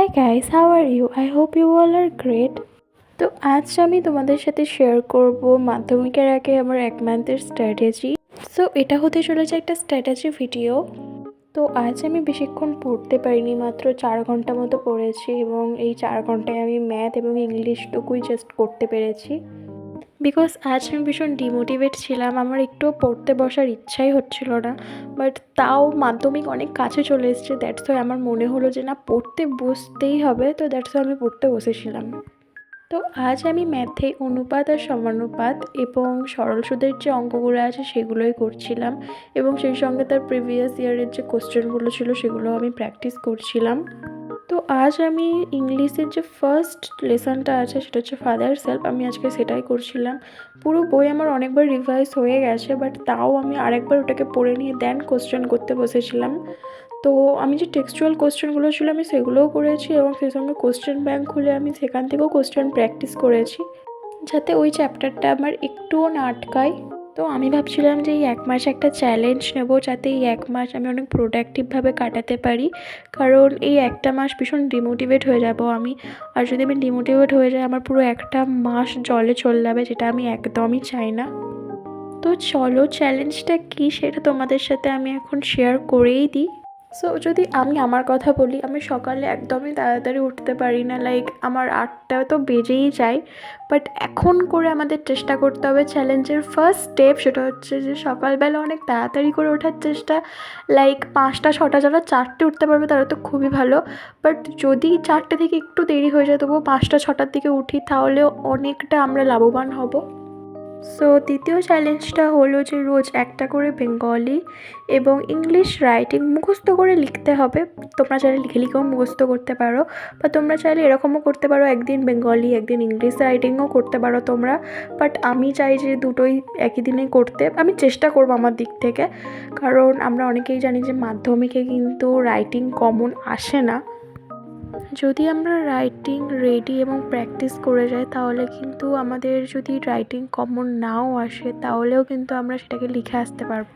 Hi guys, how are you? I hope you all are great. তো আজ আমি তোমাদের সাথে শেয়ার করব মাধ্যমিকের আগে আমার 1 মান্থের স্ট্র্যাটেজি। সো এটা হতে চলেছে একটা স্ট্র্যাটেজি ভিডিও। তো আজ আমি বেশিক্ষণ পড়তে পারিনি, মাত্র 4 ঘন্টা মতো পড়েছি এবং এই 4 ঘন্টায় আমি ম্যাথ এবং ইংলিশটুকুই জাস্ট করতে পেরেছি। বিকজ আজ আমি ভীষণ ডিমোটিভেট ছিলাম, আমার একটুও পড়তে বসার ইচ্ছাই হচ্ছিল না। বাট তাও মাধ্যমিক অনেক কাছে চলে এসেছে, দ্যাটস ওয়াই আমার মনে হলো যে না, পড়তে বসতেই হবে। তো দ্যাটস ওয়াই আমি পড়তে বসেছিলাম। তো আজ আমি ম্যাথে অনুপাত আর সমানুপাত এবং সরল সুদের যে অঙ্কগুলো আছে সেগুলোই করছিলাম, এবং সেই সঙ্গে তার প্রিভিয়াস ইয়ারের যে কোশ্চেনগুলো ছিল সেগুলো আমি প্র্যাকটিস করছিলাম। তো আজ আমি ইংলিশের যে ফার্স্ট লেসনটা আছে সেটা হচ্ছে ফাদার সেলফ, আমি আজকে সেটাই করছিলাম। পুরো বই আমার অনেকবার রিভাইজ হয়ে গেছে, বাট তাও আমি আরেকবার ওটাকে পড়ে নিয়ে দেন কোশ্চেন করতে বসেছিলাম। তো আমি যে টেক্সচুয়াল কোশ্চেনগুলো ছিল আমি সেগুলোও করেছি, এবং সেই সঙ্গে কোশ্চেন ব্যাংক খুলে আমি সেখান থেকেও কোশ্চেন প্র্যাকটিস করেছি, যাতে ওই চ্যাপ্টারটা আমার একটুও না আটকায়। তো আমি ভাবছিলাম যে এই 1 মাস একটা চ্যালেঞ্জ নেব, যাতে এই 1 মাস আমি অনেক প্রোডাক্টিভভাবে কাটাতে পারি। কারণ এই একটা মাস ভীষণ ডিমোটিভেট হয়ে যাব আমি, আর যদি আমি ডিমোটিভেট হয়ে যাই আমার পুরো একটা মাস জলে চলে যাবে, যেটা আমি একদমই চাই না। তো চলো, চ্যালেঞ্জটা কী সেটা তোমাদের সাথে আমি এখন শেয়ার করেই দিই। সো যদি আমি আমার কথা বলি, আমি সকালে একদমই তাড়াতাড়ি উঠতে পারি না, লাইক আমার 8টা তো বেজেই যায়। বাট এখন করে আমাদের চেষ্টা করতে হবে, চ্যালেঞ্জের ফার্স্ট স্টেপ সেটা হচ্ছে যে সকালবেলা অনেক তাড়াতাড়ি করে ওঠার চেষ্টা। লাইক 5টা 6টা, যারা 4টে উঠতে পারবে তারা তো খুবই ভালো। বাট যদি 4টে থেকে একটু দেরি হয়ে যায়, তবুও 5টা 6টার দিকে উঠি, তাহলেও অনেকটা আমরা লাভবান হব। সো দ্বিতীয় চ্যালেঞ্জটা হলো যে রোজ একটা করে বেঙ্গলি এবং ইংলিশ রাইটিং মুখস্থ করে লিখতে হবে। তোমরা চাইলে লিখে লিখেও মুখস্থ করতে পারো, বা তোমরা চাইলে এরকমও করতে পারো, একদিন বেঙ্গলি একদিন ইংলিশ রাইটিংও করতে পারো তোমরা। বাট আমি চাই যে দুটোই একই দিনেই করতে, আমি চেষ্টা করবো আমার দিক থেকে। কারণ আমরা অনেকেই জানি যে মাধ্যমিকে কিন্তু রাইটিং কমন আসে না। যদি আমরা রাইটিং রেডি এবং প্র্যাকটিস করে যাই, তাহলে কিন্তু আমাদের যদি রাইটিং কমন নাও আসে, তাহলেও কিন্তু আমরা সেটাকে লিখে আসতে পারবো।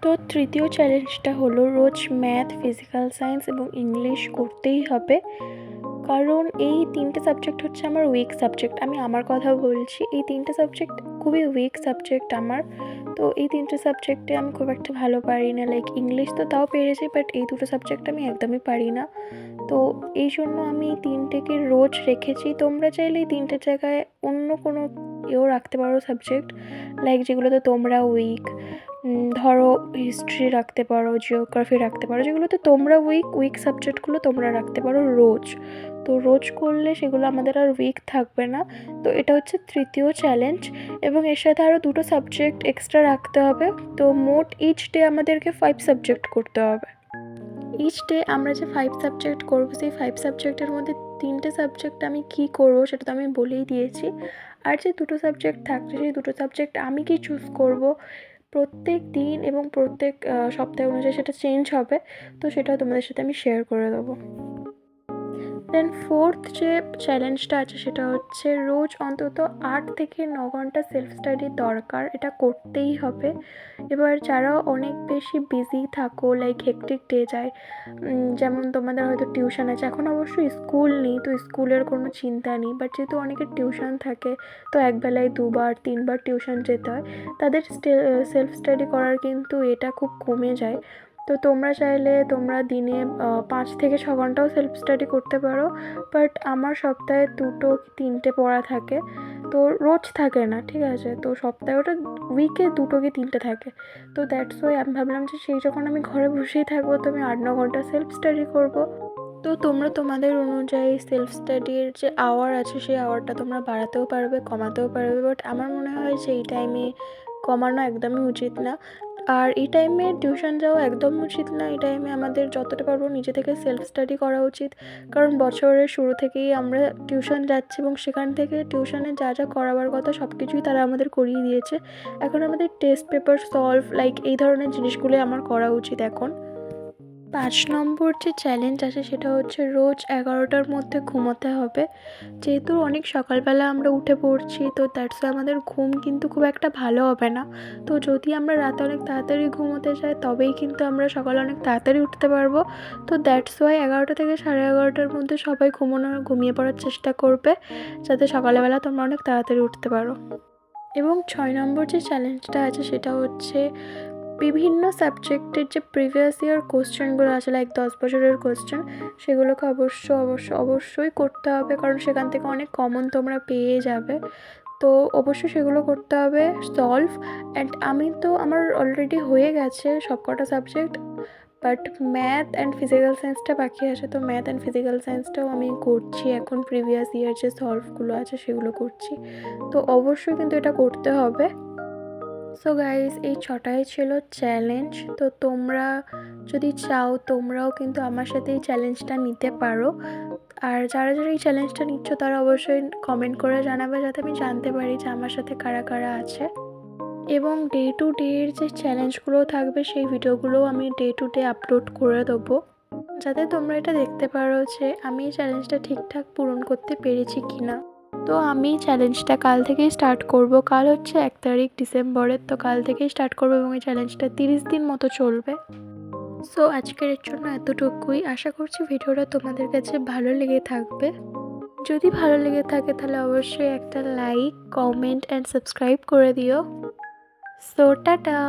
তো তৃতীয় চ্যালেঞ্জটা হলো রোজ ম্যাথ, ফিজিক্যাল সায়েন্স এবং ইংলিশ করতেই হবে। কারণ এই 3টে সাবজেক্ট হচ্ছে আমার উইক সাবজেক্ট। আমি আমার কথা বলছি, এই 3টে সাবজেক্ট খুবই উইক সাবজেক্ট আমার। তো এই 3টে সাবজেক্টে আমি খুব একটা ভালো পারি না, লাইক ইংলিশ তো তাও পেরেছি, বাট এই দুটো সাবজেক্ট আমি একদমই পারি না। তো এই জন্য আমি এই 3টেকে রোজ রেখেছি। তোমরা চাইলে এই 3টের জায়গায় অন্য কোনো এও রাখতে পারো সাবজেক্ট, লাইক যেগুলোতে তোমরা উইক। ধরো হিস্ট্রি রাখতে পারো, জিওগ্রাফি রাখতে পারো, যেগুলোতে তোমরা উইক সাবজেক্টগুলো তোমরা রাখতে পারো রোজ। তো রোজ করলে সেগুলো আমাদের আর উইক থাকবে না। তো এটা হচ্ছে তৃতীয় চ্যালেঞ্জ, এবং এর সাথে আরও 2টো সাবজেক্ট এক্সট্রা রাখতে হবে। তো মোট ইচ ডে আমাদেরকে 5 সাবজেক্ট করতে হবে। ইচ ডে আমরা যে 5 সাবজেক্ট করবো, সেই 5 সাবজেক্টের মধ্যে 3টে সাবজেক্ট আমি কী করবো সেটা তো আমি বলেই দিয়েছি। আর যে 2টো সাবজেক্ট থাকছে, সেই 2টো সাবজেক্ট আমি কি চুজ করবো প্রত্যেক দিন এবং প্রত্যেক সপ্তাহ অনুযায়ী সেটা চেঞ্জ হবে। তো সেটাও তোমাদের সাথে আমি শেয়ার করে দেবো। দেন ফোর্থ যে চ্যালেঞ্জটা আছে সেটা হচ্ছে রোজ অন্তত 8 থেকে 9 ঘন্টা সেলফ স্টাডির দরকার, এটা করতেই হবে। এবার যারা অনেক বেশি বিজি থাকো, লাইক হেক্টিক ডে যায়, যেমন তোমাদের হয়তো টিউশন আছে, এখন অবশ্যই স্কুল নেই, তো স্কুলের কোনো চিন্তা নেই। বাট যেহেতু অনেকের টিউশন থাকে, তো একবেলায় 2বার 3বার টিউশন যেতে হয়, তাদের সেলফ স্টাডি করার কিন্তু এটা খুব কমে যায়। তো তোমরা চাইলে তোমরা দিনে 5 থেকে 6 ঘন্টাও সেলফ স্টাডি করতে পারো। বাট আমার সপ্তাহে 2টো কি 3টে পড়া থাকে, তো রোজ থাকে না, ঠিক আছে? তো সপ্তাহে ওটা উইকে 2টো কি 3টে থাকে। তো দ্যাটস ওয়াই আমি ভাবলাম যে সেই যখন আমি ঘরে বসেই থাকবো, তো আমি 8-9 ঘন্টা সেলফ স্টাডি করবো। তো তোমরা তোমাদের অনুযায়ী সেলফ স্টাডির যে আওয়ার আছে সেই আওয়ারটা তোমরা বাড়াতেও পারবে, কমাতেও পারবে। বাট আমার মনে হয় যে এই টাইমে কমানো একদমই উচিত না, আর এই টাইমে টিউশন যাওয়া একদম উচিত না। এই টাইমে আমাদের যতটা পারবো নিজে থেকে সেলফ স্টাডি করা উচিত, কারণ বছরের শুরু থেকেই আমরা টিউশন যাচ্ছি, এবং সেখান থেকে টিউশনে যা যা করাবার কথা সব কিছুই তারা আমাদের করিয়ে দিয়েছে। এখন আমাদের টেস্ট পেপার সলভ, লাইক এই ধরনের জিনিসগুলোই আমার করা উচিত এখন। 5 নম্বর যে চ্যালেঞ্জ আছে সেটা হচ্ছে রোজ 11টার মধ্যে ঘুমোতে হবে। যেহেতু অনেক সকালবেলা আমরা উঠে পড়ছি, তো দ্যাটস ওয়াই আমাদের ঘুম কিন্তু খুব একটা ভালো হবে না। তো যদি আমরা রাতে অনেক তাড়াতাড়ি ঘুমোতে যাই তবেই কিন্তু আমরা সকালে অনেক তাড়াতাড়ি উঠতে পারবো। তো দ্যাটস ওয়াই 11টা থেকে 11:30টার মধ্যে সবাই ঘুমিয়ে পড়ার চেষ্টা করবে, যাতে সকালবেলা তোমরা অনেক তাড়াতাড়ি উঠতে পারো। এবং 6 নম্বর যে চ্যালেঞ্জটা আছে সেটা হচ্ছে বিভিন্ন সাবজেক্টের যে প্রিভিয়াস ইয়ার কোশ্চেনগুলো আছে, লাইক 10 বছরের কোশ্চেন, সেগুলোকে অবশ্যই করতে হবে, কারণ সেখান থেকে অনেক কমন তোমরা পেয়ে যাবে। তো অবশ্যই সেগুলো করতে হবে সলভ। অ্যান্ড আমার অলরেডি হয়ে গেছে সব কটা subject, but math and physical সায়েন্সটা বাকি আছে। তো ম্যাথ অ্যান্ড ফিজিক্যাল সায়েন্সটাও আমি করছি এখন, প্রিভিয়াস ইয়ার যে সলভগুলো আছে সেগুলো করছি। তো অবশ্যই কিন্তু এটা করতে হবে। সো গাইস, এই 6টাই ছিল চ্যালেঞ্জ। তো তোমরা যদি চাও তোমরাও কিন্তু আমার সাথে এই চ্যালেঞ্জটা নিতে পারো। আর যারা এই চ্যালেঞ্জটা নিচ্ছ তারা অবশ্যই কমেন্ট করে জানাবে, যাতে আমি জানতে পারি যে আমার সাথে কারা কারা আছে। এবং ডে টু ডের যে চ্যালেঞ্জগুলো থাকবে সেই ভিডিওগুলোও আমি ডে টু ডে আপলোড করে দেবো, যাতে তোমরা এটা দেখতে পারো যে আমি এই চ্যালেঞ্জটা ঠিকঠাক পূরণ করতে পেরেছি কি না। তো আমি চ্যালেঞ্জটা কাল থেকেই স্টার্ট করব। কাল হচ্ছে 1 তারিখ ডিসেম্বরের, তো কাল থেকেই স্টার্ট করবো এবং এই চ্যালেঞ্জটা 30 দিন মতো চলবে। সো আজকের এর জন্য এতটুকুই। আশা করছি ভিডিওটা তোমাদের কাছে ভালো লেগে থাকবে। যদি ভালো লেগে থাকে তাহলে অবশ্যই একটা লাইক, কমেন্ট অ্যান্ড সাবস্ক্রাইব করে দিও। So tata.